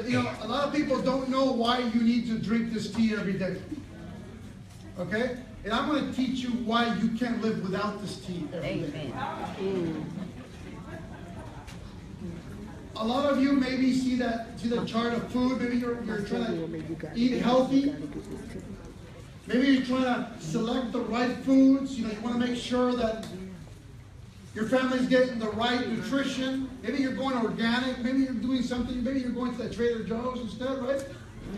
You know, a lot of people don't know why you need to drink this tea every day. Okay? And I'm going to teach you why you can't live without this tea every day. A lot of you maybe see the chart of food. Maybe you're trying to eat healthy. Maybe you're trying to select the right foods. You know, you want to make sure that your family's getting the right nutrition. Maybe you're going organic. Maybe you're doing something. Maybe you're going to that Trader Joe's instead, right?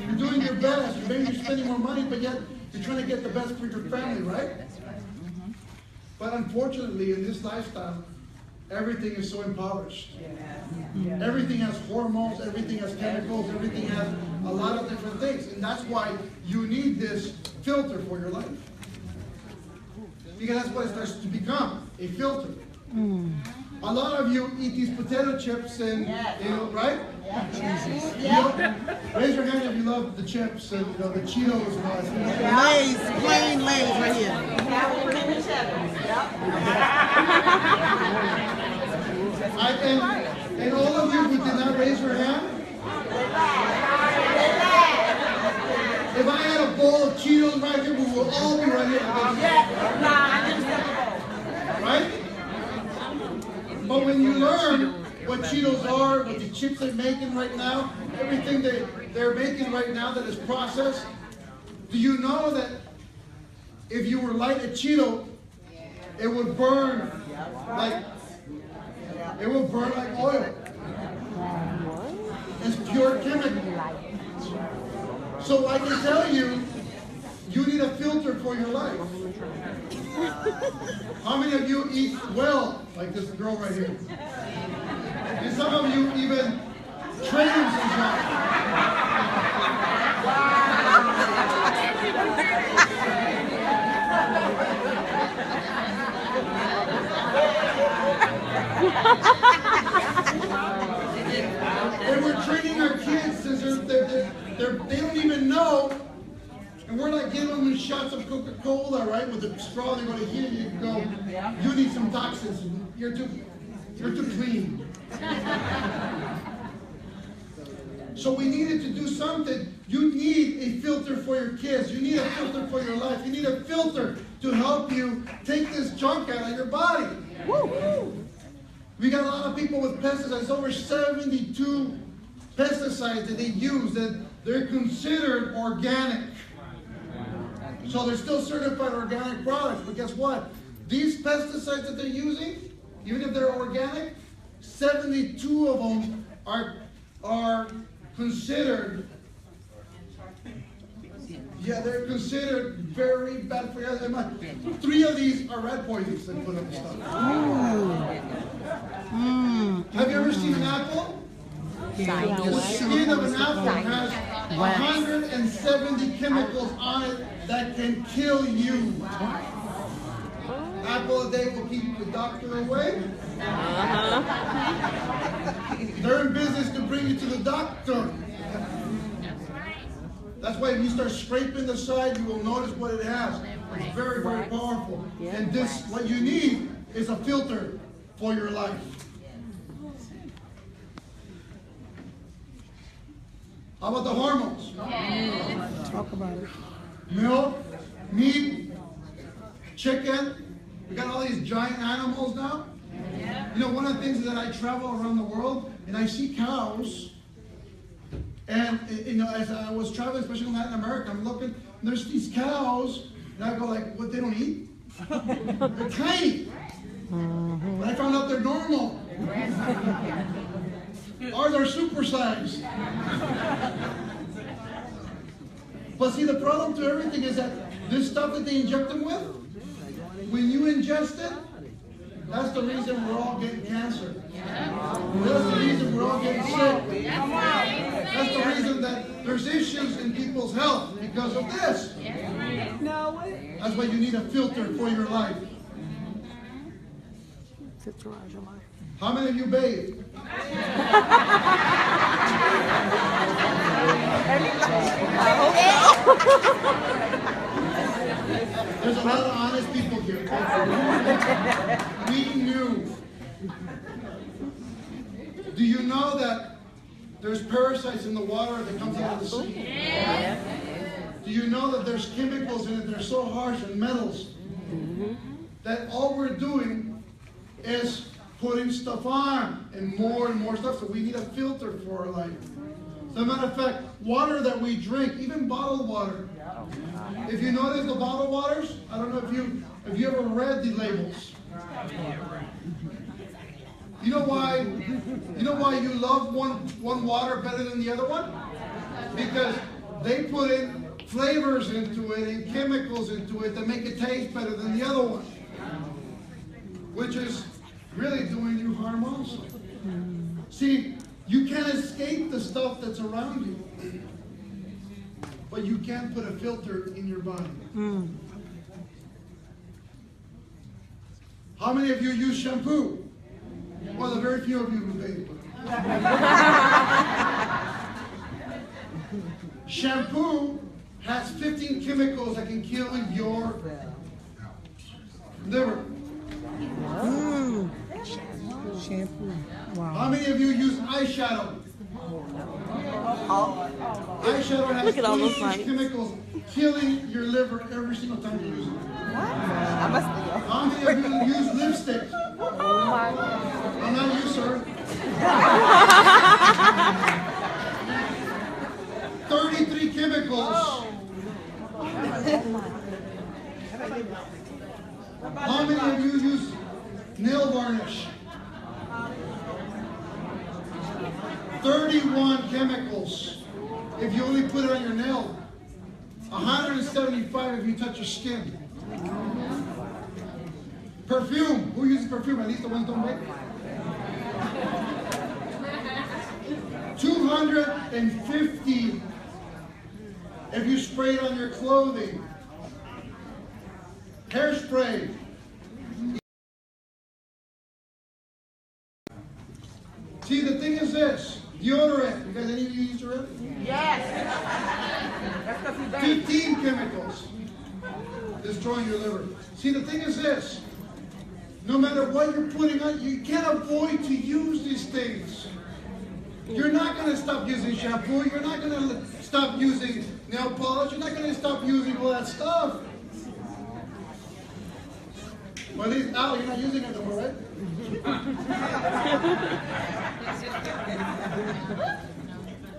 You're doing your best. Maybe you're spending more money, but yet you're trying to get the best for your family, right? But unfortunately, in this lifestyle, everything is so impoverished. Everything has hormones, everything has chemicals, everything has a lot of different things. And that's why you need this filter for your life. Because that's what it starts to become, a filter. A lot of you eat these potato chips and, you know, right? You know, raise your hand if you love the chips and, you know, the Cheetos and all that. Lay's, plain Lay's right here. And all of you who did not raise your hand, if I had a bowl of Cheetos right here, we will all be right here. Right? But when you learn what Cheetos are, what the chips they're making right now, everything they're making right now that is processed, do you know that if you were light a Cheeto, it would burn like oil? It's pure chemical. So I can tell you, you need a filter for your life. How many of you eat well, like this girl right here? And some of you even train sometimes. And we're training our kids since they don't even know. And we're like giving them shots of Coca-Cola, right? With a straw, they're going to hear you go, you need some toxins. You're too clean. So we needed to do something. You need a filter for your kids. You need a filter for your life. You need a filter to help you take this junk out of your body. We got a lot of people with pesticides, over 72 pesticides that they use that they're considered organic. So they're still certified organic products, but guess what? These pesticides that they're using, even if they're organic, 72 of them are considered, they're considered very bad for you. 3 of these are rat poisons they put up stuff. Have you ever seen an apple? The skin of an apple has 170 chemicals on it that can kill you. Apple a day will keep the doctor away. They're in business to bring you to the doctor. That's why if you start scraping the side, you will notice what it has. It's very, very powerful. And this, what you need is a filter for your life. How about the hormones? Talk about it. Milk, meat, chicken. We got all these giant animals now. You know, one of the things is that I travel around the world and I see cows. And, you know, as I was traveling, especially in Latin America, I'm looking, and there's these cows, and I go like, what, they don't eat? They're tiny. But I found out they're normal. Or they're supersized. But see, the problem to everything is that this stuff that they inject them with, when you ingest it, that's the reason we're all getting cancer. That's the reason we're all getting sick. That's the reason that there's issues in people's health because of this. That's why you need a filter for your life. How many of you bathe? There's a lot of honest people here. We knew. Do you know that there's parasites in the water that comes out of the sea? Do you know that there's chemicals in it that are so harsh and metals that all we're doing is putting stuff on and more stuff? So we need a filter for our life. As a matter of fact, water that we drink, even bottled water. If you notice the bottled waters, I don't know if you ever read the labels. You know why you love one water better than the other one? Because they put in flavors into it and chemicals into it that make it taste better than the other one, which is really doing you harm also. See, you can't escape the stuff that's around you, but you can't put a filter in your body. How many of you use shampoo? Well, the very few of you who bathe. Shampoo has 15 chemicals that can kill your liver. Shampoo. Wow. How many of you use eyeshadow? Eyeshadow has 26 chemicals killing your liver every single time you use it. How many of you use lipstick? I'm not you, sir. 33 chemicals. How many of you use nail varnish? 31 chemicals. If you only put it on your nail. 175 if you touch your skin. Perfume. Who uses perfume? At least the ones don't make. 250 if you spray it on your clothing. Hairspray. See, the thing is this. Deodorant. You guys, any of you use deodorant? Yes. 15 chemicals destroying your liver. See, the thing is this. No matter what you're putting on, you can't avoid to use these things. You're not going to stop using shampoo. You're not going to stop using nail polish. You're not going to stop using all that stuff. Well, at least now you're not using it anymore, right?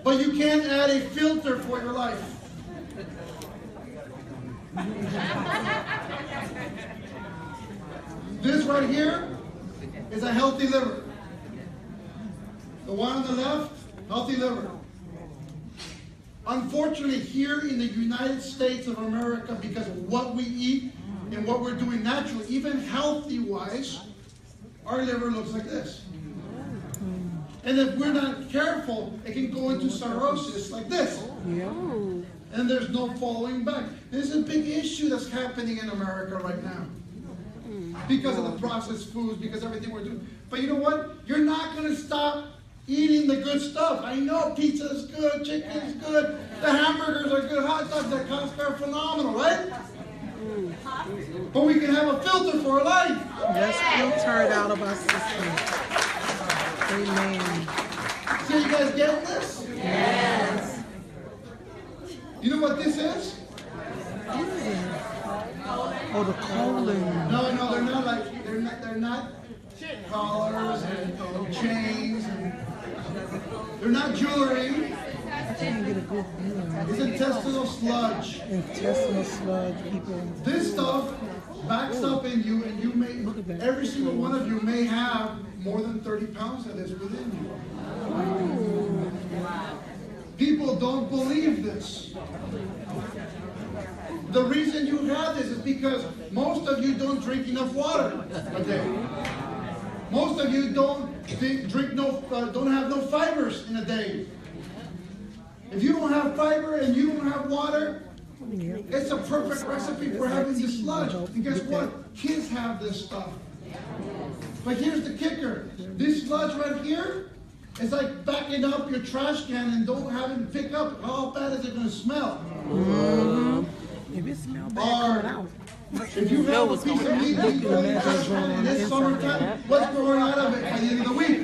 But you can't add a filter for your life. This right here is a healthy liver. The one on the left, healthy liver. Unfortunately, here in the United States of America, because of what we eat and what we're doing naturally, even healthy-wise, our liver looks like this. And if we're not careful, it can go into cirrhosis like this. And there's no following back. This is a big issue that's happening in America right now. Because of the processed foods, because of everything we're doing. But you know what? You're not going to stop eating the good stuff. I know pizza is good, chicken is good, the hamburgers are good, hot dogs at Costco are phenomenal, right? But we can have a filter for our life. Let's filter it out of our system. Amen. So you guys getting this? Yes. You know what this is? Oh, the colon. No, they're not like, they're not collars and chains. They're not jewelry. I can't get a good view. It's intestinal sludge. Intestinal sludge, people. This stuff backs up in you, and you may, every single one of you may have more than 30 pounds of this within you. People don't believe this. The reason you have this is because most of you don't drink enough water a day. Most of you don't have no fibers in a day. If you don't have fiber and you don't have water, it's a perfect recipe for having this sludge. And guess what? Kids have this stuff. But here's the kicker. This sludge right here is like backing up your trash can and don't have it pick up. How bad is it going to smell? If it smells bad, come out. If you have a piece of meat that you throw in your trash can in this summertime, what's going out of it by the end of the week?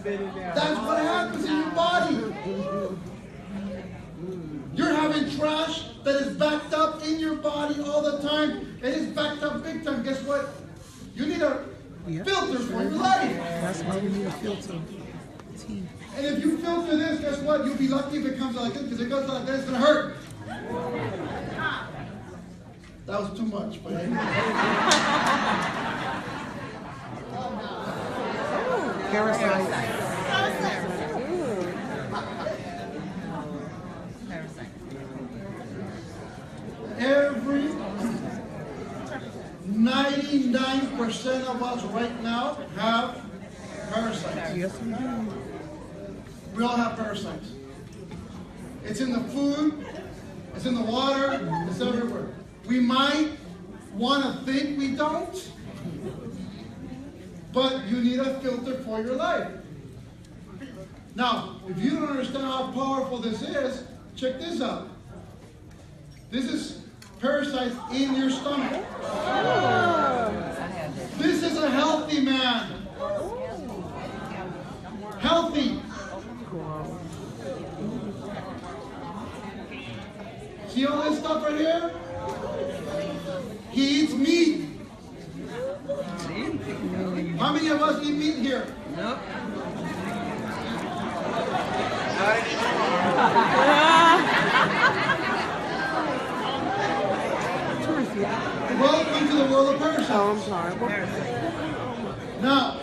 That's what happens in your body. You're having trash that is backed up in your body all the time. It is backed up big time. Guess what? You need a filter for your life. That's why we need a filter. Tea. And if you filter this, guess what? You'll be lucky if it comes out like this, because if it goes out like that, it's going to hurt. That was too much, but Parasite. Every 99% of us right now have parasites. Yes, we do. We all have parasites. It's in the food, it's in the water, it's everywhere. We might want to think we don't, but you need a filter for your life. Now, if you don't understand how powerful this is, check this out. This is parasites in your stomach. This is a healthy man. Healthy. See all this stuff right here? He eats meat. How many of us eat meat here? Nope. Welcome to the world of parasites. Oh, I'm sorry. Now,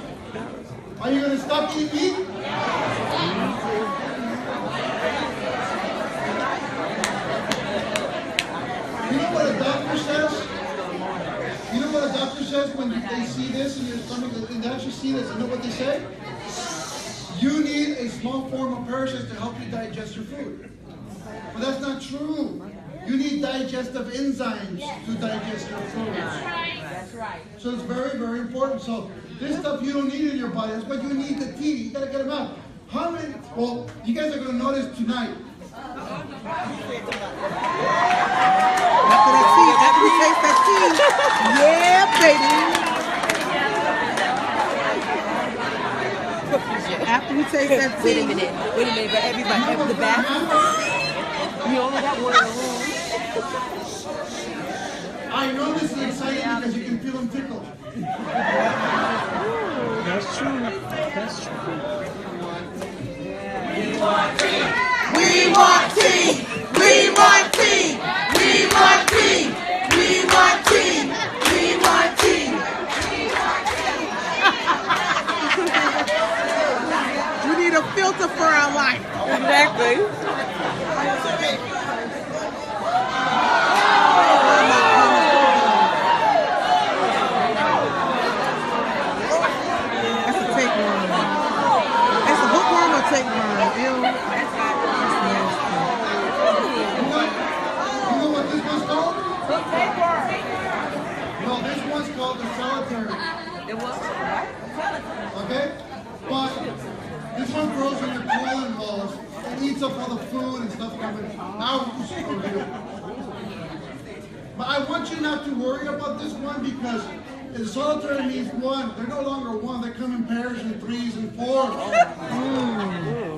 are you going to stop eating meat? You know what a doctor says? You know what a doctor says when they see this in your stomach? They actually see this. You know what they say? You need a small form of parasites to help you digest your food. But that's not true. You need digestive enzymes to digest your food. That's right. So it's very, very important. So this stuff you don't need in your body. That's why you need the tea. You gotta get them out. How many? Well, you guys are gonna notice tonight. After that tea, after we taste that tea, yeah, baby. After we taste that tea. Wait a minute, but everybody, the bathroom. You only got one in the room. I know this is exciting because you can feel them tickle. That's true. That's true. We want tea! We want tea! We want tea! We want tea! We want tea! We want tea! We need a filter for our life. Exactly. That's a tapeworm. That's a hookworm or tapeworm. Ew. You know what this one's called? No, this one's called the solitary. It was Okay? But this one grows in your colon walls and eats up all the food and stuff coming out of you. But I want you not to worry about this one because the solitary means one. They're no longer one. They come in pairs and threes and fours.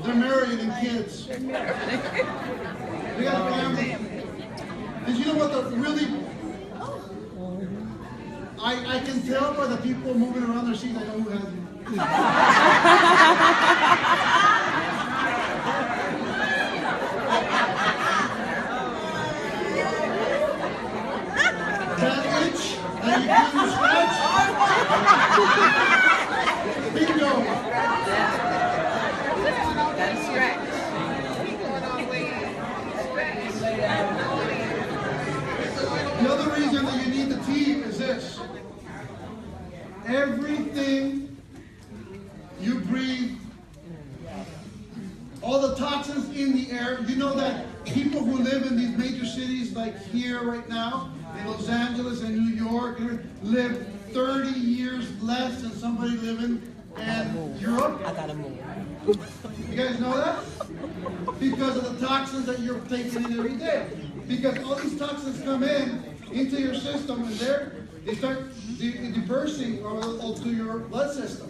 They're married and kids. They got a family. And you know what the really... I can tell by the people moving around their seats, I know who has you. That itch that you couldn't scratch? Bingo! That's stretch. The other reason that you need the tea is this. Everything you breathe, all the toxins in the air, you know that people who live in these major cities like here right now, in Los Angeles and New York, live 30 years less than somebody living in Europe? I gotta move. You guys know that? Because of the toxins that you're taking in every day. Because all these toxins come in into your system and they start dispersing to your blood system.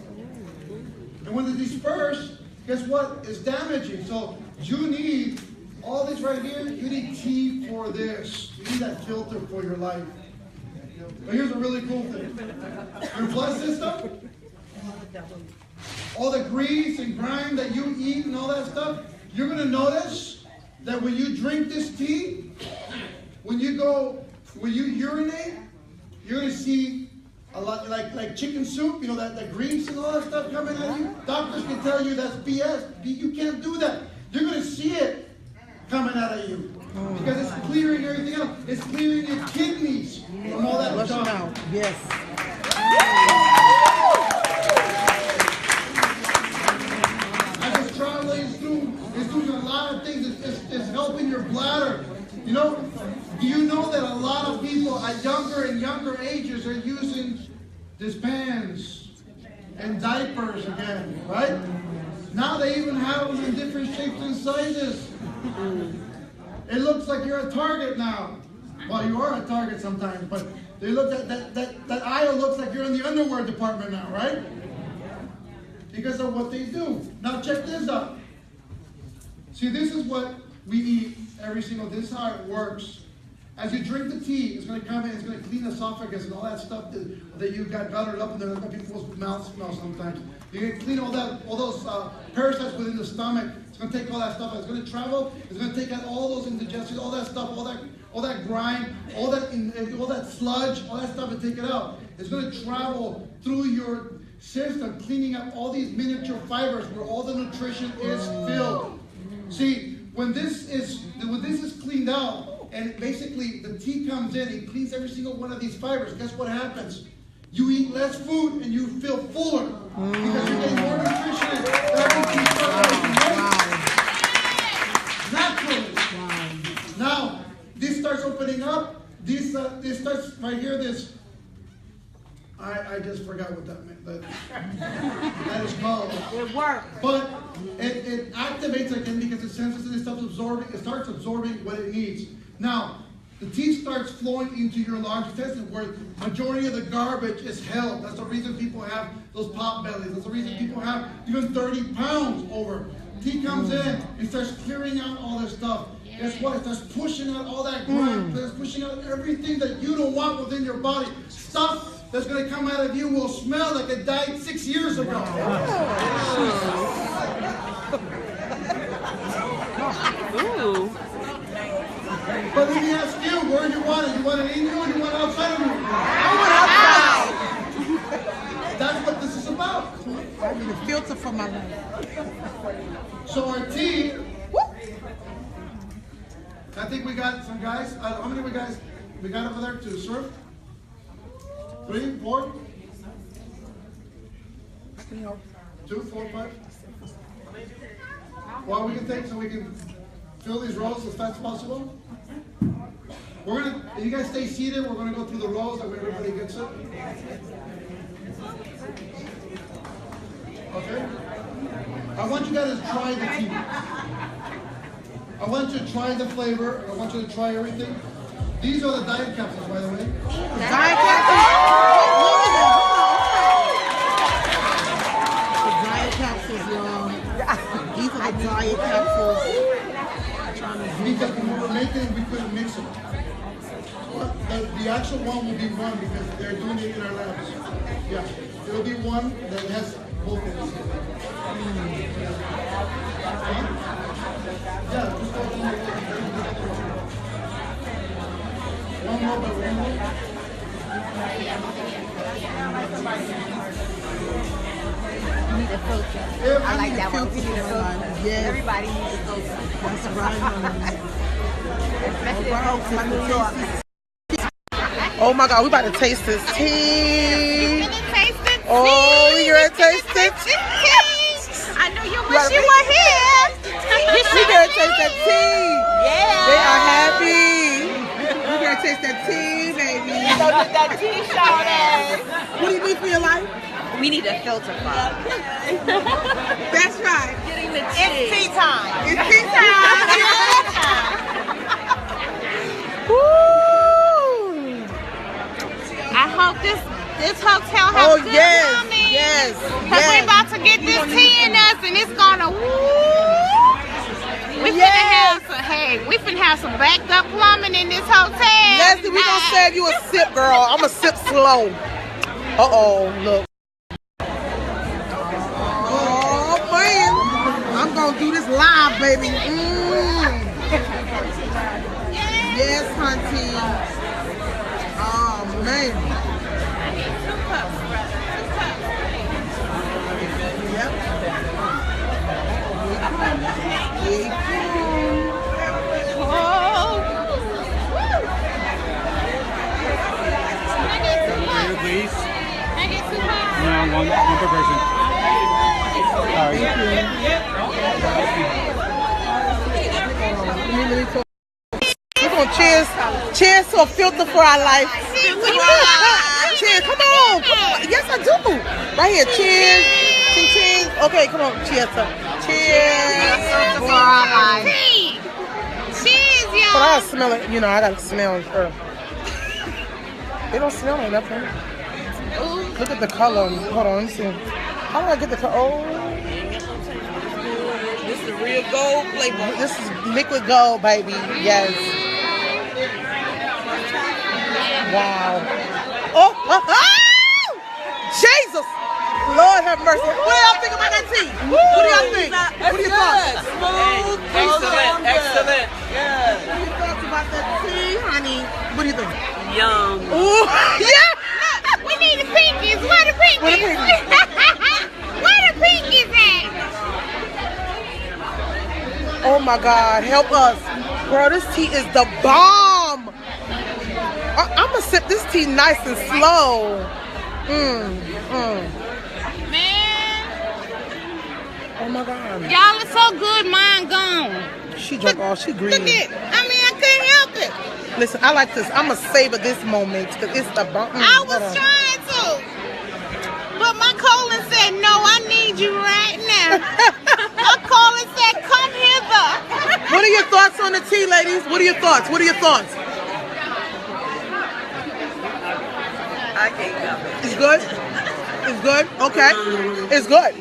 And And when they disperse, guess what? It's damaging. So you need all this right here. You need tea for this. You need that filter for your life. But here's a really cool thing. Your blood system, all the grease and grime that you eat and all that stuff, you're going to notice that when you drink this tea, when you urinate, you're going to see a lot like chicken soup, you know, that grease and all that stuff coming at you. Doctors can tell you that's BS. You can't do that. You're going to see it coming out of you. Because it's clearing everything out. It's clearing your kidneys from all that junk. Yes. As it's traveling through, it's doing a lot of things. It's helping your bladder. You know, do you know that a lot of people at younger and younger ages are using dispans and diapers again, right? Now they even have them in different shapes and sizes. It looks like you're a Target now. Well, you are a Target sometimes, but they look at that aisle looks like you're in the underwear department now, right? Because of what they do. Now check this out. See, this is what we eat every single day. This is how it works. As you drink the tea, it's going to come in, it's going to clean the esophagus and all that stuff that you've got guttered up in there. That's what people's mouths smell sometimes. You're going to clean all those parasites within the stomach. It's going to take all that stuff. It's going to travel. It's going to take out all those indigestions, all that stuff, all that grime, all that sludge, all that stuff, and take it out. It's going to travel through your system, cleaning up all these miniature fibers where all the nutrition is filled. See, when this is cleaned out, and basically the tea comes in and cleans every single one of these fibers, guess what happens? You eat less food and you feel fuller because you're getting more nutrition and everything naturally. Now, this starts opening up. This starts right here. I just forgot what that meant. That is called. It works. But it activates again because it senses and it starts absorbing what it needs. Now, the tea starts flowing into your large intestine where the majority of the garbage is held. That's the reason people have those pot bellies. That's the reason people have even 30 pounds over. Tea comes in and starts clearing out all this stuff. Guess what? It starts pushing out all that grime. It starts pushing out everything that you don't want within your body. Stuff that's going to come out of you will smell like it died 6 years ago. Ooh. But let me ask you, where do you want it? You want it in you or you want it outside of you? That's what this is about. I need a filter for my life. So our tea, I think we got some guys. How many guys we got over there to serve? 3, 4? 2, 4, 5? Well, we can take so we can fill these rows as fast as possible. You guys stay seated. We're gonna go through the rows that everybody gets it. Okay? I want you guys to try the tea. I want you to try the flavor. I want you to try everything. These are the diet capsules, by the way. Diet capsules? The diet capsules, y'all. These are the diet capsules. Because when we were making it, we couldn't mix them. The actual one will be one because they're doing it in our labs. Yeah, there will be one that has both of these. Yeah, just go through one more by one more. You need a filter. I like that one. You need a filter. Yes. Everybody needs a filter. That's right. Especially from New York. Oh my God, we about to taste this tea. Oh, we gonna taste it. I know you wish you were here. We gonna taste that tea. Yeah. They are happy. We gonna taste that tea, baby. Go get that tea shorty. What do you need for your life? We need a filter for That's right. getting the tea. It's tea time. It's tea time. Woo! I hope this hotel has good yes, plumbing. yes. Yes. Cause we about to get this tea in us, and it's gonna We finna have some backed up plumbing in this hotel. Leslie, we gonna serve you a sip, girl. I'ma sip slow. Look. Oh man, I'm gonna do this live, baby. Yes, hunty. Oh man. Yep. Please. Can I get 2 cups? No, one per person. Sorry. We're gonna cheers to a filter for our life. Cheers, come on. Yes, I do. Right here, cheers. Ching ching. Okay, come on, cheers. Cheers for our life. Cheers, But I y'all. gotta smell it. You know, I gotta smell it first. They don't smell like nothing. Look at the color. Hold on, let me see. How do I get the color? Oh. This is the real gold flavor. This is liquid gold, baby. Yes. Wow. Oh, Jesus. Lord have mercy. What do y'all think about that tea? What do y'all think? What are your thoughts? Smooth. Excellent. Yeah. What are your thoughts about that tea, honey? What do you think? Yum. Ooh, yeah. We need the pinkies. Where the pinkies? Where the pinkies? Where the pinkies at? Oh my God, help us. Bro, this tea is the bomb. I'm gonna sip this tea nice and slow. Man, Oh my God. y'all are so good. Mine gone. She drank all, she green. Look it. I mean, I couldn't help it. Listen, I like this. I'm gonna savor this moment because it's the bomb. I was trying to, but my colon said, no, I need you right now. My colon said, come hither. What are your thoughts on the tea, ladies? What are your thoughts? What are your thoughts? I can't help it. It's good? It's good? Okay. It's good.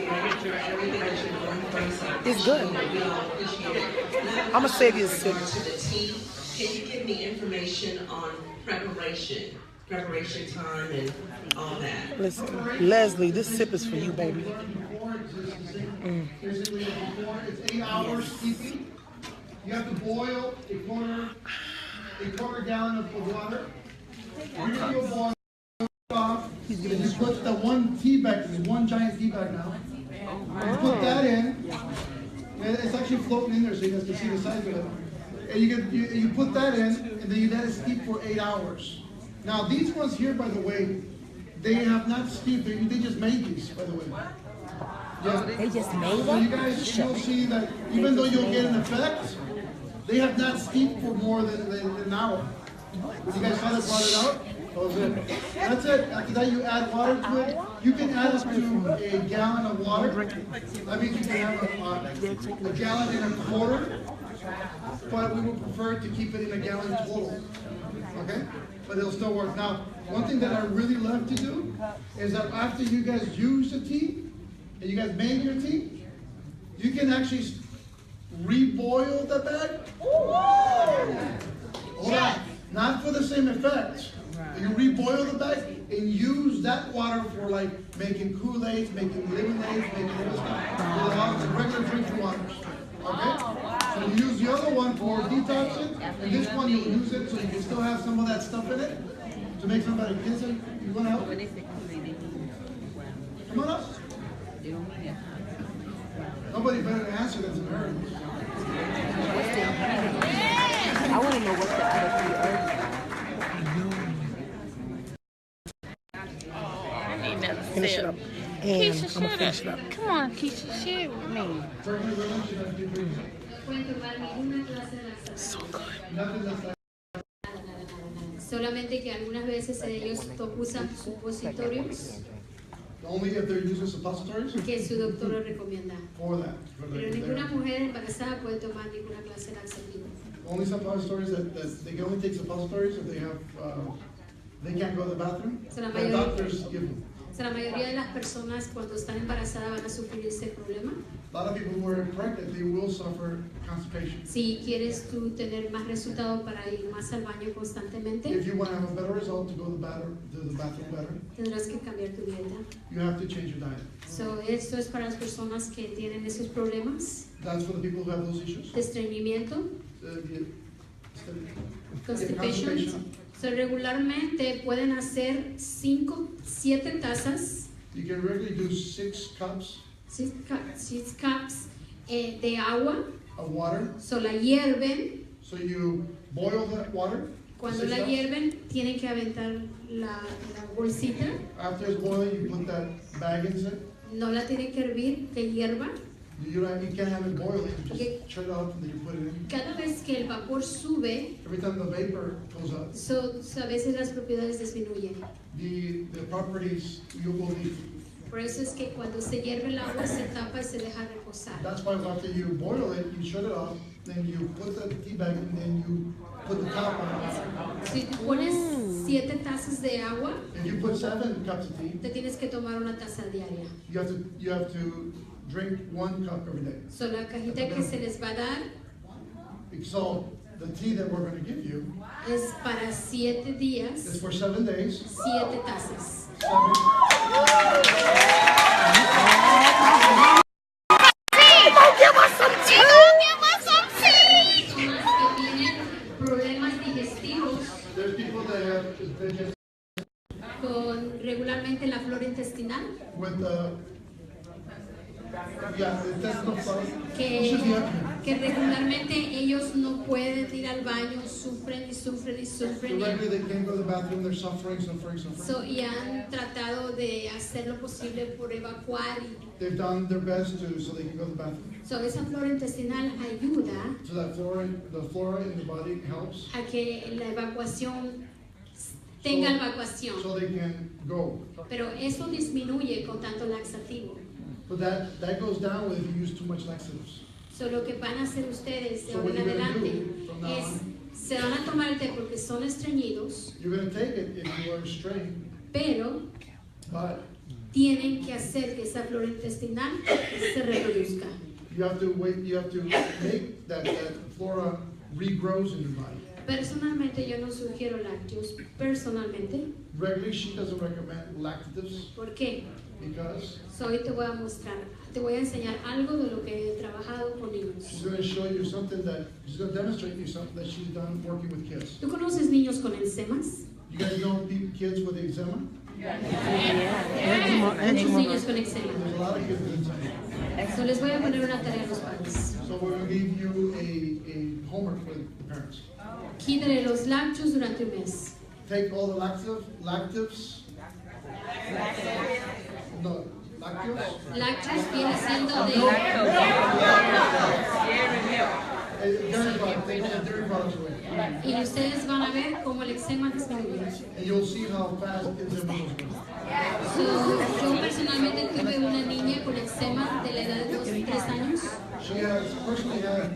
It's good. I'm gonna save you a sip. Can you give me information on preparation time and all that? Listen, Leslie, this sip is for you, baby. Basically, before it's 8 hours steeping. You have to boil a quarter gallon of water. You're gonna do a boil off. You put the one tea bag, there's one giant tea bag now. You put that in. It's actually floating in there, so you guys can see the size of it. And you put that in, and then you let it steep for 8 hours. Now these ones here, by the way, they have not steeped. They just made these, by the way. Yeah. They just made So them? you guys, you'll see that even though you'll get an effect, they have not steeped for more than an hour. You guys saw that brought it out? That was it. That's it. After that, you add water to it. You can add up to a gallon of water. That means you can have a gallon and a quarter. But we would prefer to keep it in a gallon total. Okay? But it'll still work. Now, one thing that I really love to do is that after you guys use the tea, and you guys made your tea, you can actually reboil the bag. Hold on. Not for the same effect. You reboil the bag and use that water for like making Kool-Aids, making lemonades, making other stuff. Regular drinking waters. Okay? So you use the other one for detoxing, and this one you'll use it so you can still have some of that stuff in it to make somebody kiss it. You want to help? Come on up. Nobody better answer than Americans. I want to know what's the other 3 herbs. Finish it up. And Keisha, I'm gonna shut finish it up. up. Come on, Keisha, share it with me. So good. Solamente que algunas veces ellos usan supositorios Only if they're using suppositories que su doctor le recomienda. for that. Pero ninguna mujer embarazada puede tomar ninguna clase de laxativo. Only suppositories that they can only take suppositories if they have, they can't go to the bathroom. So la The mayoría, doctors give them. O sea, la mayoría de las personas cuando están embarazadas van a sufrir ese problema. A lot of people who are pregnant, they will suffer constipation. Si quieres tú tener más resultados para ir más al baño constantemente, If you want to have a better result to go to the bathroom better, tendrás que cambiar tu dieta. you have to change your diet. So, esto es para las personas que tienen esos problemas That's for the people who have those issues. de estreñimiento, Constipation. constipation. So, regularmente pueden hacer 5, 7 tazas, You can regularly do 6 cups 6 cups de agua. of water. So, la hierven. So you boil that water. Cuando 6 la cups. hierven, tienen que aventar la bolsita. After it's boiling, you put that bag in it. No la tienen que hervir, que hierva. You can't have it boiling. You Okay. just turn it off and then you put it in. Cada vez que el vapor sube, Every time the vapor goes up, so a veces las propiedades disminuyen. the properties you will need. Por eso es que cuando se hierve el agua se tapa y se deja reposar. That's why after you boil it, you shut it off, then you put the tea bag and then you put the top on Si tú pones 7 tazas de agua, it. If you put 7 cups of tea, te tienes que tomar una taza diaria. you have to drink 1 cup every day. So la cajita que se les va a dar So the tea that we're going to give you es para 7 is días, for 7 days. 7 tazas. 7. Personas que tienen problemas digestivos There's people that have digestion con regularmente la flora intestinal, with intestinal flora. You que, should be up que regularmente ellos no pueden ir al baño, sufren y sufren y here. sufren Regularly they can't go to the bathroom, they're suffering. y han tratado de hacer lo posible por evacuar. They've done their best so they can go to the bathroom. So, esa flora intestinal ayuda So that the flora in the body helps a que la evacuación tenga evacuación, so they can go. pero eso disminuye con tanto laxativo. But that goes down if you use too much laxatives. So, lo que van a hacer ustedes de So ahora what en you're gonna adelante do from now es, on, se van a tomar el té porque son estreñidos, you're going to take it if you are strained, pero but tienen que hacer que esa flora intestinal se reproduzca. you have to make that flora regrows in your body. Personalmente yo no sugiero lácteos, personalmente. Regularly, she doesn't recommend laxatives ¿Por qué? because So, hoy te voy a mostrar, te voy a enseñar algo de lo que he trabajado con she's niños. going to show you something she's going to demonstrate you something that she's done working with kids. ¿Tú conoces niños con eczemas? You guys know kids with eczema? Muchos niños con eczema. There's a lot of kids with eczema. So, les voy a poner una tarea a los padres. So we're going to give you a homework with the parents. Quítale los lácteos durante un mes. Take all the lactives. No, lactives. Lácteos viene siendo de... Dairy products. Take all the dairy products away. Y ustedes van a ver cómo el eczema disminuye. And you'll see how fast eczema goes away. So, yo personalmente tuve una niña con eczema de la edad de 2 o 3 años. She has personally had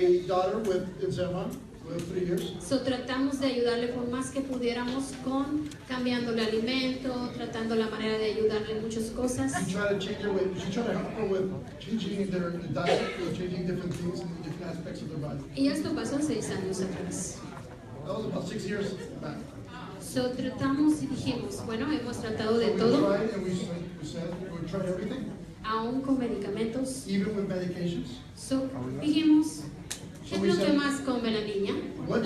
a daughter with eczema with 3 years. So, tratamos de ayudarle por más que pudiéramos con cambiando el alimento, tratando la manera de ayudarle en muchas cosas. She tried to help her with changing their diet, changing different things in different aspects of their body. Y esto pasó 6 años atrás. That was about 6 years back. So, tratamos y dijimos, bueno, hemos tratado de So we todo, tried and we said we tried everything, aún con medicamentos. even with medications. So, dijimos, ¿qué es lo que más come la niña? What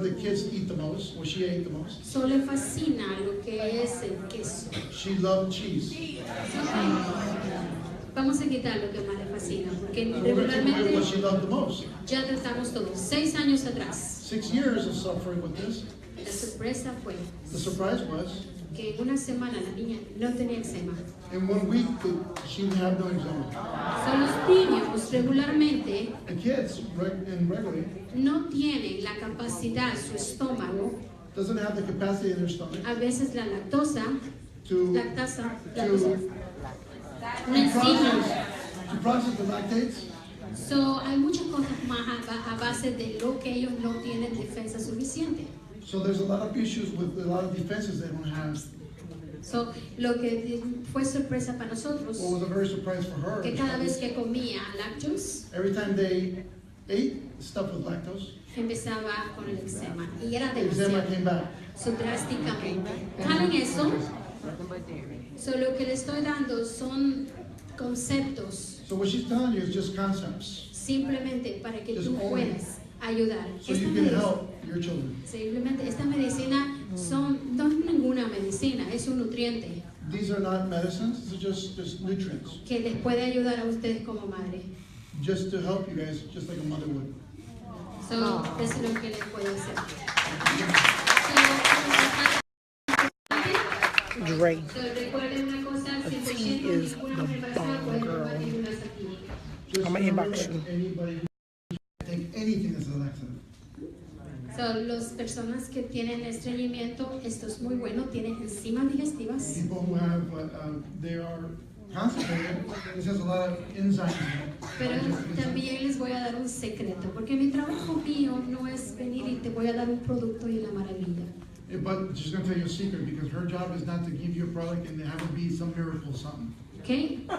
the kids eat the most, what she ate the most? So, le fascina lo que es el queso. She loved cheese. Vamos a quitar lo que más le fascina, porque And we're going to take away what regularmente she loved the most. ya tratamos todo. 6 años atrás, 6 years of suffering with this. la sorpresa fue The surprise was, que en una semana la niña no tenía eczema. in 1 week, she didn't have no eczema. So, los niños regularmente The kids, regularly, no tienen la capacidad, su estómago, doesn't have the capacity in their stomach a veces la lactosa, to una enzima. process the lactates. So, hay muchas cosas más a base de lo que ellos no tienen defensa suficiente. So there's a lot of issues with a lot of defenses they don't have. So, lo que fue sorpresa para nosotros, What was a very surprise for her, que cada vez que comía lácteos, every time they ate stuff with lactose, empezaba con el eczema. Y era the eczema demasiado. came back. So, drásticamente. Calen eso. So, lo que le estoy dando son conceptos So what she's telling you is just concepts, simplemente para que Just tú only. puedas ayudar. so you can help your children. Simplemente esta medicina no es ninguna medicina, es un nutriente These are not medicines, these are just nutrients, que les puede ayudar a ustedes como madre. just to help you guys, just like a mother would. So, eso es lo que les puedo hacer. Dre. So, recuerden una cosa, 100% is ninguna the mujer embarazada puede bomb, tomar girl. ninguna pastilla. Just I'm gonna remember inbox that you. anybody who take anything as a laxative. So, las personas que tienen estreñimiento, esto es muy bueno, tienen enzimas digestivas. People who have, they are constipated, this has a lot of enzymes in it. Pero también les voy a dar un secreto, porque mi trabajo mío no es venir y te voy a dar un producto y la maravilla. But she's going to tell you a secret, because her job is not to give you a product and have it be some miracle something. ¿Ok?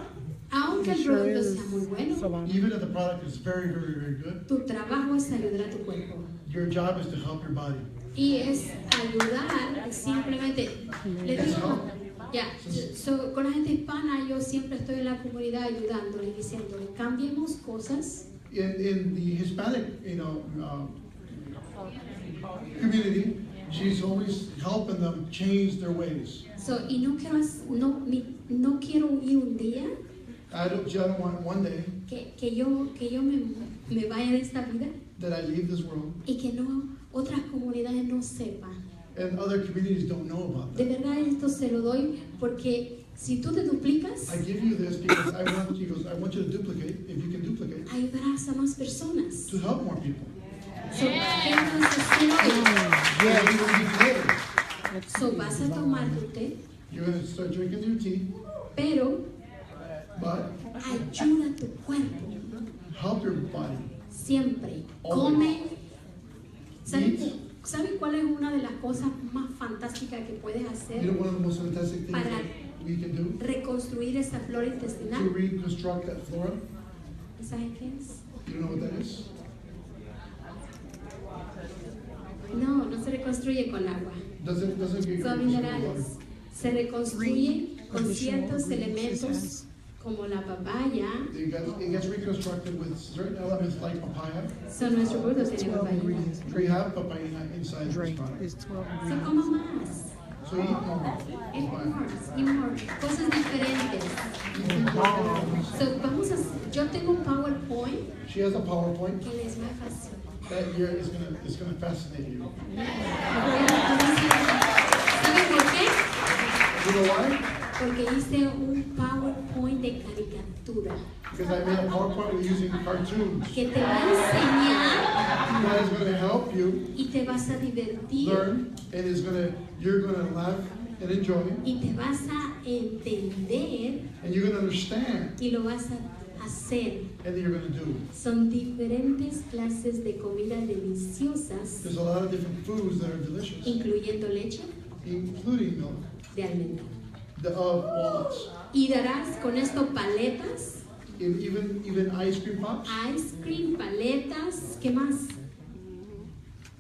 Aunque el Sure producto is. sea muy bueno, Salami. Even if the product is very, very, very good, tu trabajo es ayudar a tu cuerpo. your job is to help your body. Y es ayudar simplemente. Le digo, ya, so, con la gente hispana yo siempre estoy en la comunidad ayudándole, diciéndole, cambiemos cosas. In the Hispanic, community, she's always helping them change their ways. So, y no quiero ir un día I don't want one day que yo me vaya de esta vida that I leave this world y que no otras comunidades no sepan. and other communities don't know about De that. verdad esto se lo doy porque si tú te duplicas, I give you this because I want you to duplicate, if you can duplicate, ayudarás a más personas. to help more people. So, ¿qué vas a hacer hoy? Yeah. You will be creative. So, vas a tomar tu té, You're going to start drinking your tea, pero but ayuda a tu cuerpo help your body. siempre. Come. ¿Sabe cuál es una de las cosas más fantásticas que puedes You know, hacer one of the most fantastic things para that we can do reconstruir esa flora to intestinal? reconstruct that flora. ¿Sabes qué es? You know what that is? No se reconstruye con agua. Doesn't get Son reconstructed with water. minerales. Se reconstruye con ciertos elementos como la papaya. It gets reconstructed with certain elements like papaya. Son nuestro producto tiene 12 papaya. ingredients. We have papaya inside this Dre product. is 12 So ingredients. como más. So eat more. Eat more. Cosas diferentes. So yo tengo un PowerPoint She has a PowerPoint que les va a fascinar. that year is gonna fascinate you. ¿Saben por qué? You know why? Porque hice un PowerPoint de caricatura Because I made a PowerPoint with using cartoons. que te va a enseñar That is gonna help you y te vas a divertir learn, and you're gonna laugh and enjoy, y te vas a entender and you're gonna understand, y lo vas a hacer. and then you're gonna do. Son diferentes clases de comida deliciosas, There's a lot of different foods that are delicious, incluyendo leche including milk, de almendra. of walnuts, Y darás con esto paletas, even ice cream pops. ice cream, paletas, ¿qué más?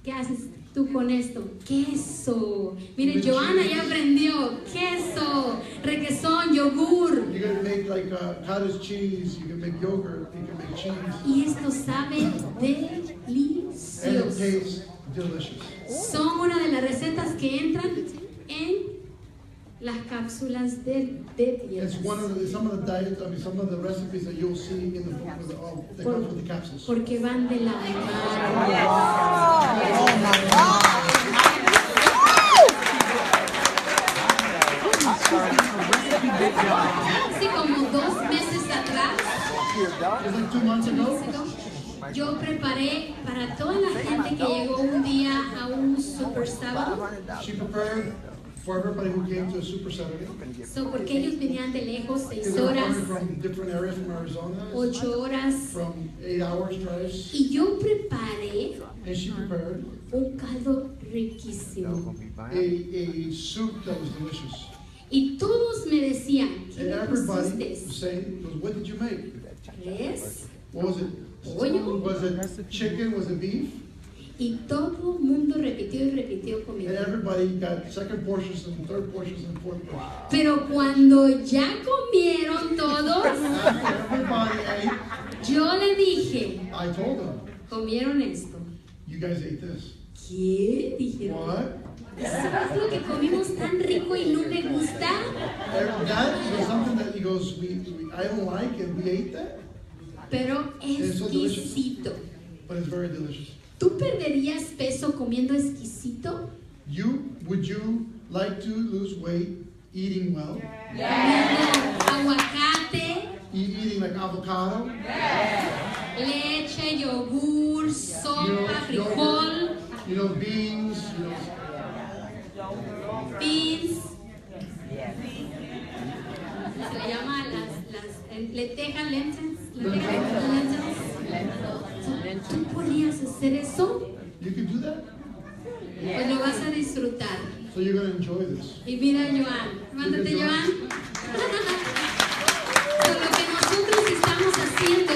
¿Qué haces tú con esto? Queso. Mire, Joana ya aprendió. Queso, requesón, yogur. You can make like cottage cheese, you can make yogurt, you can make cheese, Y esto sabe and it delicioso. tastes delicious. Son una de las recetas que entran en las cápsulas de It's dietas. some of the recipes that you'll see in the book that comes with the capsules. Porque van de la mano. Hace como 2 meses atrás, Just like 2 months ago, yo preparé para toda la gente que llegó un día a un super sábado. she prepared for everybody who came to a Super Saturday. So, porque ellos venían de lejos, 6 Because they were horas, coming from different areas from Arizona, 8 horas. from 8 hours drives, Y yo preparé and she prepared un caldo riquísimo. a soup that was delicious. Y todos me decían, ¿qué And le everybody pusiste? was saying, what did you make? ¿Res? What was it? Pollo. Was it chicken? Was it beef? Y todo el mundo repitió y repitió And conmigo. everybody got second portions and third portions and fourth portions. Pero cuando ya comieron todos, After everybody ate, yo le dije, I told them, comieron esto. you guys ate this. ¿Qué? Dijeron. What? ¿Es lo que comimos tan rico y no me gusta? And that was something that he goes, I don't like, and we ate that, Pero It's so delicious. exquisito. but it's very delicious. ¿Tú perderías peso comiendo exquisito? Would you like to lose weight eating well? Comiendo aguacate, Eating like avocado? leche, yogur, sopa, frijol, Beans, beans. Se le llama las lentejas, lentils. ¿Tú podrías hacer eso? you can do that? Pues lo vas a disfrutar. So you're going to enjoy this. Y mira, Joan, mándate, Mira, Joan. So, lo que nosotros estamos haciendo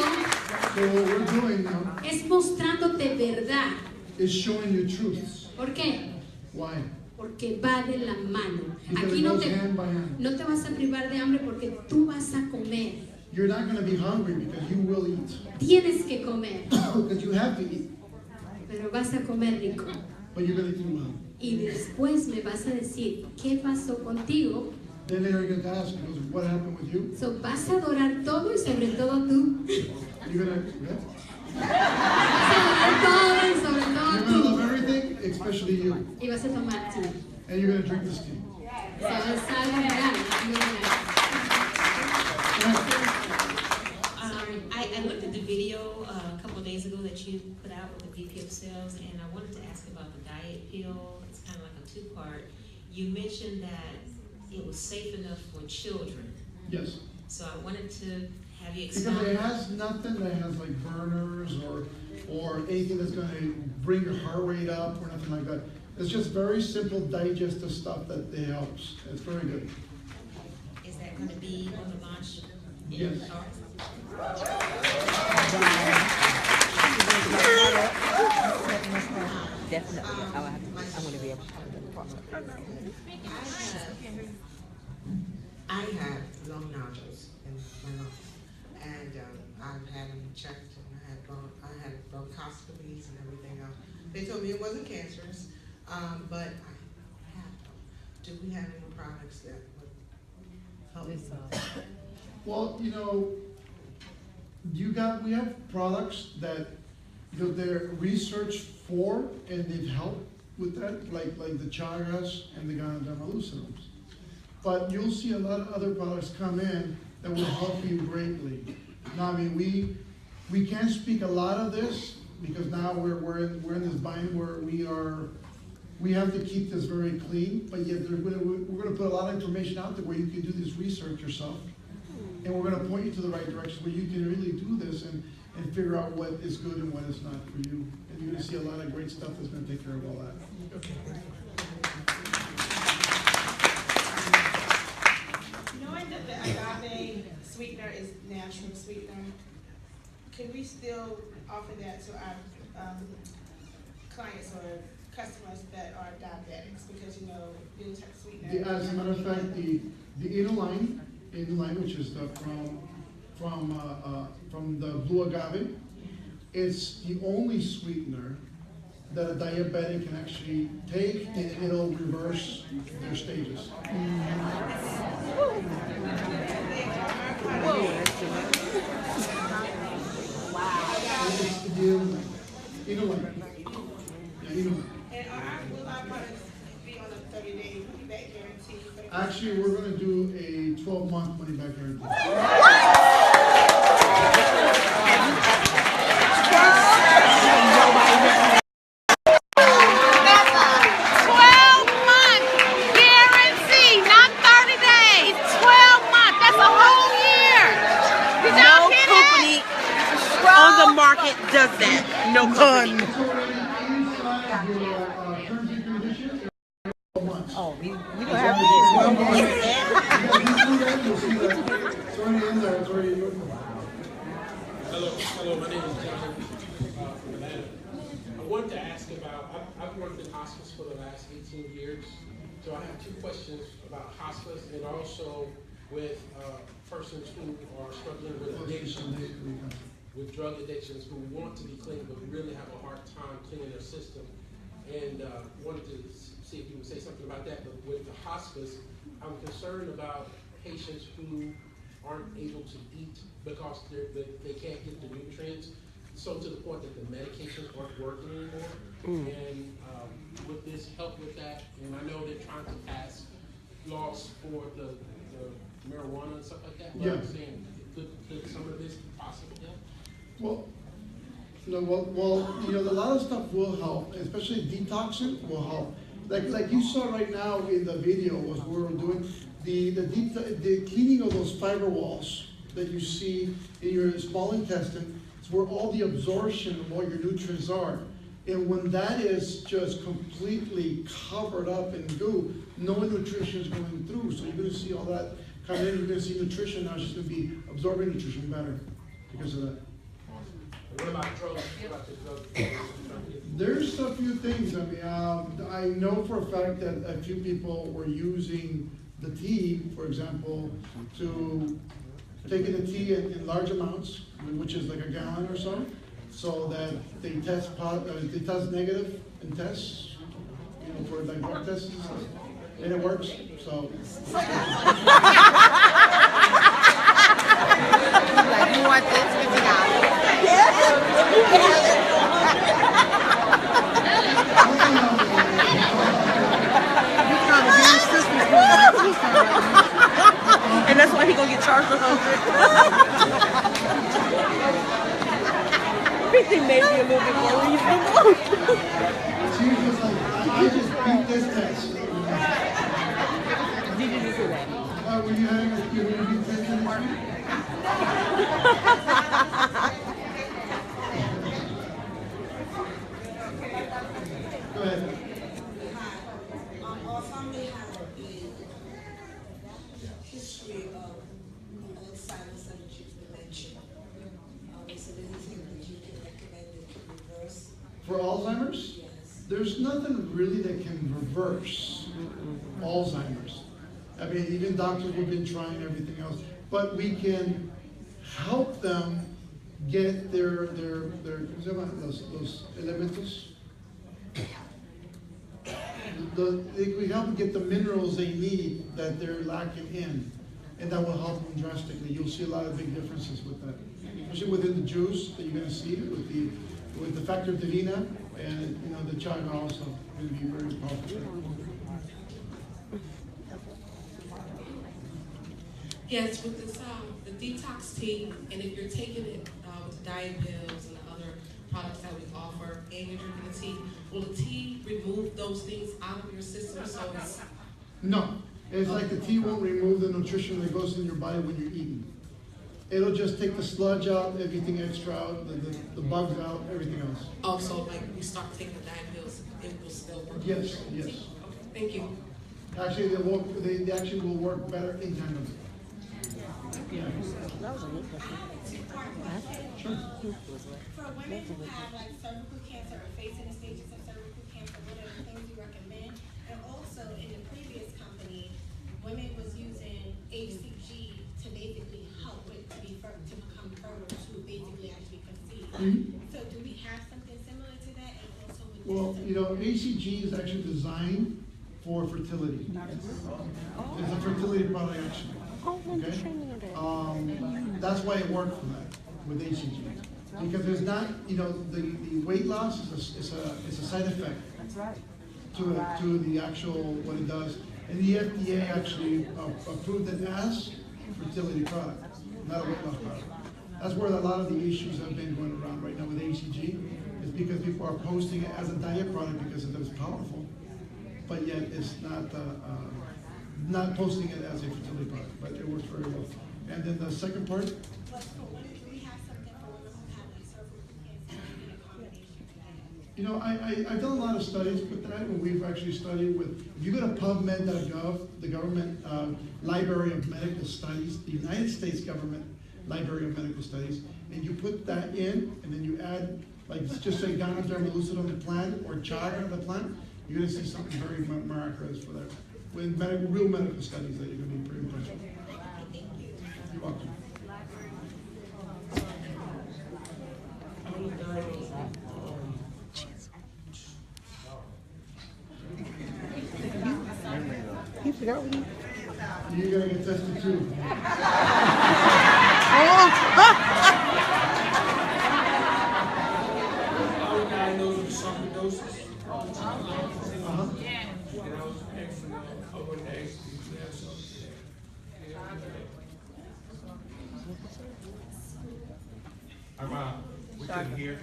So what we're doing now es mostrándote verdad. is showing you truths. ¿Por qué? Why? Porque va de la mano. Because Aquí it no goes te, hand by hand. no te vas a privar de hambre porque tú vas a comer. You're not going to be hungry because you will eat. Tienes que comer, Because you have to eat, pero vas a comer rico. but you're going to eat well. Y después me vas a decir, ¿qué pasó contigo? Then later you're going to ask, what happened with you? So, vas a adorar todo y sobre todo tú. You're going to Vas a adorar todo y sobre todo tú. love everything, especially you. Y vas a tomar té. And you're going to drink this tea. So, es algo real. I looked at the video a couple of days ago that you put out with the VP of Sales, and I wanted to ask about the diet pill. It's kind of like a two-part. You mentioned that it was safe enough for children. Yes. So I wanted to have you Because expound. it has nothing that has like burners or anything that's going to bring your heart rate up or nothing like that. It's just very simple digestive stuff that it helps. It's very good. Is that going to be on the launch? Yes. Definitely. I want to be able to come to the process. I have lung nodules in my lungs, and I've had them checked, and I had bronchoscopies and everything else. They told me it wasn't cancerous, but I have them. Do we have any products that would help me? Well, we have products that they're researched for and they've helped with that, like the chakras and the Ganodermalucinums. But you'll see a lot of other products come in that will help you greatly. Now, I mean, we can't speak a lot of this because now we're in this bind where we have to keep this very clean, but yet we're going to put a lot of information out there where you can do this research yourself. And we're going to point you to the right direction where you can really do this and figure out what is good and what is not for you. And you're going to see a lot of great stuff that's going to take care of all that. Okay. Knowing that the agave sweetener is natural sweetener, can we still offer that to our clients or customers that are diabetics? Because any type of sweetener. As a matter of fact, the inulin, which is from the blue agave, it's the only sweetener that a diabetic can actually take, and it'll reverse their stages. Inulin. And will our products be on a 30-day money-back guarantee? Actually, we're going to do a 12-month money-back guarantee. 12-month guarantee, not 30 days. 12 months. That's a whole year. Did y'all hear company on the market does that. No company. Oh, we don't have to get 12 months. Hello, my name is John from Atlanta. I wanted to ask about, I've worked in hospice for the last 18 years, so I have two questions about hospice and also with persons who are struggling with addictions, with drug addictions, who want to be clean but really have a hard time cleaning their system. And wanted to see if you would say something about that. But with the hospice, I'm concerned about patients who aren't able to eat because they can't get the nutrients, so to the point that the medications aren't working anymore. And would this help with that? And I know they're trying to pass laws for the marijuana and stuff like that. But I'm saying, could some of this possibly help? Well, no, well, you know, a lot of stuff will help, especially detoxing will help. Like you saw right now in the video, was we were doing the cleaning of those fiber walls that you see in your small intestine. It's where all the absorption of all your nutrients are. And when that is just completely covered up in goo, no nutrition is going through. So you're going to see all that come in. You're going to see nutrition now. It's just going to be absorbing nutrition better because of that. What about drugs? What about the drugs? There's a few things. I mean, I know for a fact that a few people were using the tea, for example, to taking the tea in large amounts, which is like a gallon or so that they test negative in tests, you know, for like drug tests and stuff, and it works. So. Like, you want this $50? And that's why he gonna get charged $100. I think maybe a little bit more reasonable. She was like, I just beat this test. Did you do that? Were you having a beat test in this week? Go ahead. Our family has a history of Alzheimer's and acute dementia. Is there anything that you can recommend that can reverse? For Alzheimer's? Yes. There's nothing really that can reverse Alzheimer's. I mean, even doctors have been trying everything else, but we can help them get their those elementos. We help them get the minerals they need that they're lacking in, and that will help them drastically. You'll see a lot of big differences with that, especially within the juice that you're going to see with the factor TeDivina, and you know the chaga also going to be very powerful. Yes, with this the detox tea, and if you're taking it with the diet pills and the other products that we offer, and you're drinking the tea, will the tea remove those things out of your system? So it's no, it's like the tea won't remove the nutrition that goes in your body when you're eating. It'll just take the sludge out, everything extra out, the bugs out, everything else. Also, like we start taking the diet pills, it will still work. Yes, yes. Okay, thank you. Actually, they actually will work better in tandem. Yeah. That was a good question. Sure. For women who have like cervical cancer or facing the stages of cervical cancer, what are the things you recommend? And also in the previous company, women was using HCG to basically help it to become fertile, to basically actually conceive. So do we have something similar to that? And also with Well, you know, HCG is actually designed for fertility. It's a fertility product actually. Okay? That's why it worked for that with HCG. Because there's not, you know, the weight loss is a side effect. That's right. To the actual, what it does. And the FDA actually approved it as a fertility product, not a weight loss product. That's where a lot of the issues have been going around right now with HCG, is because people are posting it as a diet product because it is powerful, but yet it's not posting it as a fertility product, but it works very well. And then the second part? You know, I've done a lot of studies with that, and we've actually studied with, if you go to PubMed.gov, the government library of medical studies, the United States government Library of Medical Studies, and you put that in, and then you add, like, just say Ganoderma lucida on the plant, or chaga on the plant, you're gonna see something very miraculous for that. With real medical studies that you're gonna be pretty impressed with. You're welcome. He forgot what he... You're gonna get tested too. I was diagnosed with sarcoidosis. And I was actually over the ecstasy. We couldn't hear.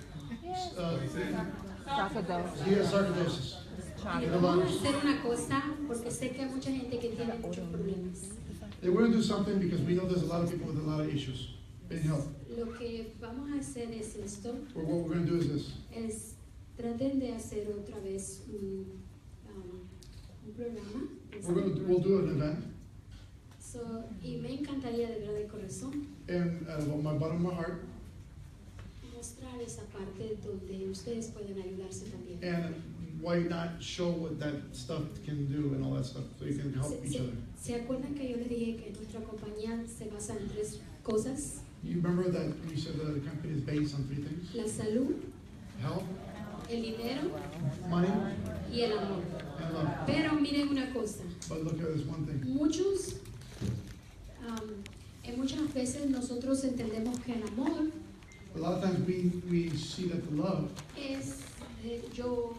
Sarcoidosis. He has sarcoidosis. Vamos a hacer una cosa porque sé que hay mucha gente que tiene muchos problemas. We're going to do something because we know there's a lot of people with a lot of issues in health. Lo que vamos a hacer es esto. Or what we're going to do is this. Es traten de hacer otra vez un programa. We'll do an event. So, y me encantaría de verdad de corazón And out of my bottom of my heart. mostrar esa parte donde ustedes pueden ayudarse también. And why not show what that stuff can do and all that stuff so you can help each other. ¿Se acuerdan que yo les dije que nuestra compañía se basa en 3 cosas? You remember that you said that the company is based on 3 things? La salud, Health, el dinero money, y el amor. and love. Pero miren una cosa, But look at this one thing. en muchas veces nosotros entendemos que el amor A lot of times we see that the love, es yo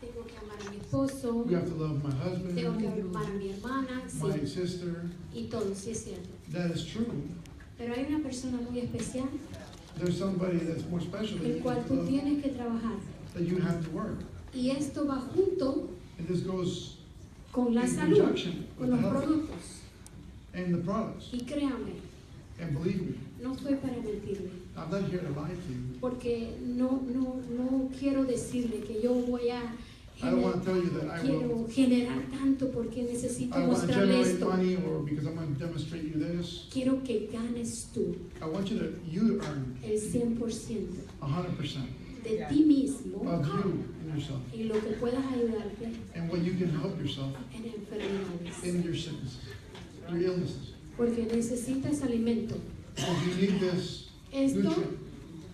tengo que amar a mi esposo, you have to love my husband, tengo que amar a mi hermana, my sí, sister. y todo, sí es cierto. That is true. Pero hay una persona muy especial, There's somebody that's more special than el cual tú you, tienes que trabajar. that you have to work. Y esto va junto And this goes con la in salud, conjunction con with the los health productos. and the products. Y créame, And believe me, no estoy para mentirle, I'm not here to lie to you. porque no quiero decirle que yo voy a I don't want to tell you that I quiero will. generar tanto porque necesito I want to mostrarle generate esto. money or because I'm going to demonstrate you this. Quiero que ganes tú I want you to earn el 100% 100% de ti mismo of you and yourself y lo que puedas ayudarte and what you can help yourself en enfermedades. in your sicknesses, your illnesses. Porque necesitas alimento. Because you need this Esto nutrient.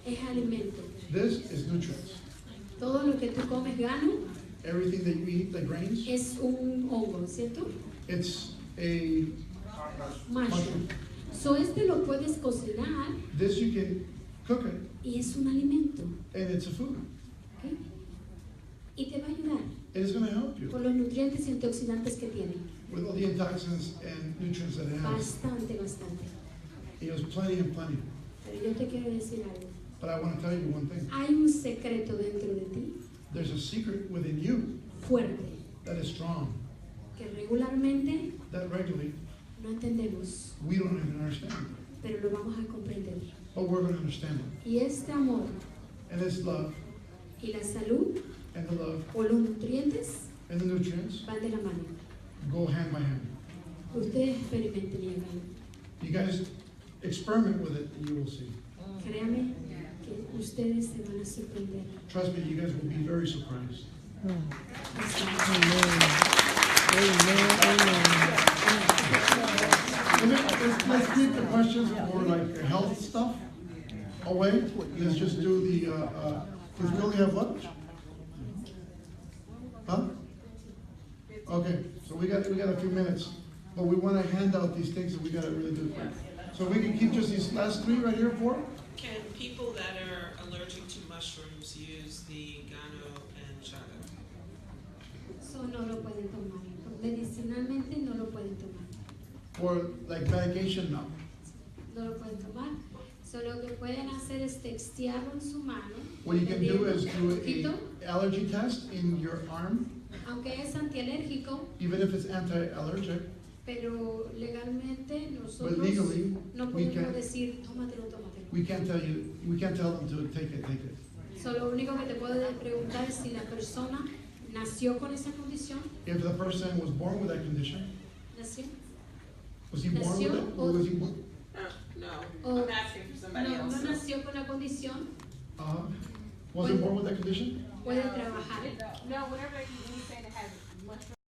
es alimento. This is nutrients. Todo lo que tú comes gano Everything that you eat, like grains, es un hongo, ¿cierto? it's a Mushroom. So este lo puedes cocinar This you can cook it y es un alimento. and it's a food. ¿Ok? Y te va a ayudar It is going to help you con los nutrientes y antioxidantes que tiene. with all the antioxidants and nutrients that it has. Bastante, bastante. It has plenty and plenty. Pero yo te quiero decir algo. But I want to tell you one thing. Hay un secreto dentro de ti There's a secret within you fuerte that is strong, que regularmente that regularly no entendemos, we don't even understand. pero lo vamos a comprender. But we're going to understand it. Y este amor And this love y la salud and the love o los nutrientes and the nutrients van de la mano. go hand by hand. Ustedes experimenten y hagan. You guys experiment with it and you will see. Créame que ustedes se van a sorprender. Trust me, you guys will be very surprised. Let's keep the questions for like health stuff away. Let's just do the, does we only have lunch? Huh? Okay, so we got a few minutes, but we want to hand out these things and we got to really do it quick. So we can keep just these last 3 right here, 4? Can people that are allergic to mushrooms use the Gano and Chaga? Eso no lo pueden tomar. Medicinalmente no lo pueden tomar. Or like medication, no. No lo pueden tomar. So lo que pueden hacer es textearlo en su mano. What you can do is do Poquito. an allergy test in your arm, Aunque es antialérgico, even if it's anti-allergic. pero legalmente But nosotros legally, no we podemos can, decir, tómatelo, tómatelo. we can't tell them to take it, take it. So lo único que te puedo preguntar es si la persona nació con esa condición. If the person was born with that condition, ¿Nació? was he born with it, or was he born? No, O I'm asking for somebody no, else. no nació con la condición, Wasn't born with that condition? puede trabajar.